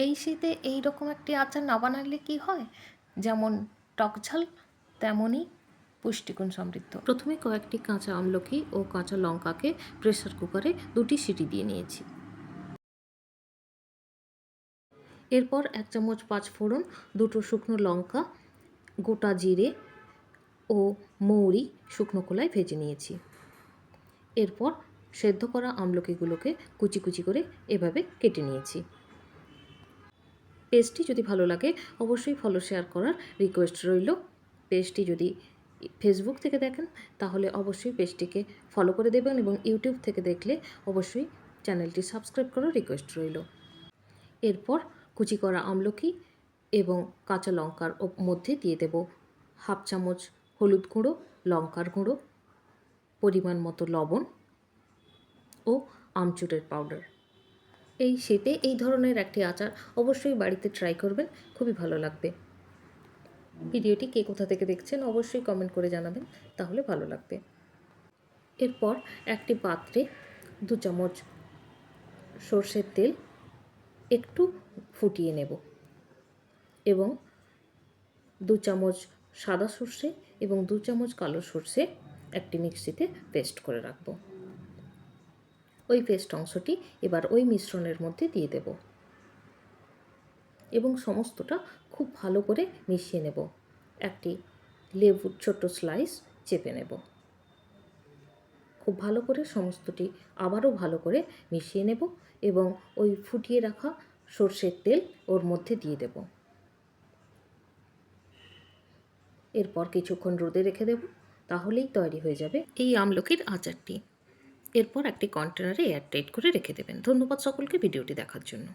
এই শীতে এই রকম একটি আচার না বানালে কি হয়, যেমন টকঝাল তেমনই পুষ্টিগুণ সমৃদ্ধ। প্রথমে কয়েকটি কাঁচা আমলকি ও কাঁচা লঙ্কাকে প্রেসার কুকারে 2টি সিটি দিয়ে নিয়েছি। এরপর 1 চামচ 5 ফোড়ন, 2টো শুকনো লঙ্কা, গোটা জিরে ও মৌরি শুকনো খোলায় ভেজে নিয়েছি। এরপর সেদ্ধ করা আমলকিগুলোকে কুচি কুচি করে এভাবে কেটে নিয়েছি। পেস্টটি যদি ভালো লাগে অবশ্যই ফলো শেয়ার করার রিকোয়েস্ট রইল। পেজটি যদি ফেসবুক থেকে দেখেন তাহলে অবশ্যই পেজটিকে ফলো করে দেবেন এবং ইউটিউব থেকে দেখলে অবশ্যই চ্যানেলটি সাবস্ক্রাইব করার রিকোয়েস্ট রইল। এরপর কুচি করা আমলকি এবং কাঁচা লঙ্কার মধ্যে দিয়ে দেব 1/2 চামচ হলুদ গুঁড়ো, লঙ্কার গুঁড়ো, পরিমাণ মতো লবণ ও আমচুরের পাউডার। এই শীতে এই ধরনের একটি আচার অবশ্যই বাড়িতে ট্রাই করবেন, খুবই ভালো লাগবে। ভিডিওটি কে কোথা থেকে দেখছেন অবশ্যই কমেন্ট করে জানাবেন, তাহলে ভালো লাগবে। এরপর একটি পাত্রে 2 চামচ সর্ষের তেল একটু ফুটিয়ে নেব এবং 2 চামচ সাদা সর্ষে এবং 2 চামচ কালো সর্ষে একটি মিক্সিতে পেস্ট করে রাখব। ওই পেস্ট অংশটি এবার ওই মিশ্রণের মধ্যে দিয়ে দেব এবং সমস্তটা খুব ভালো করে মিশিয়ে নেব। একটি লেবুর ছোট্ট স্লাইস চেপে নেব। খুব ভালো করে সমস্তটি আবারও ভালো করে মিশিয়ে নেব এবং ওই ফুটিয়ে রাখা সর্ষের তেল ওর মধ্যে দিয়ে দেব। এরপর কিছুক্ষণ রোদে রেখে দেব, তাহলেই তৈরি হয়ে যাবে এই আমলকির আচারটি। এরপর একটি কন্টেনারে এয়ারটাইট করে রেখে দেবেন। ধন্যবাদ সকলকে ভিডিওটি দেখার জন্য।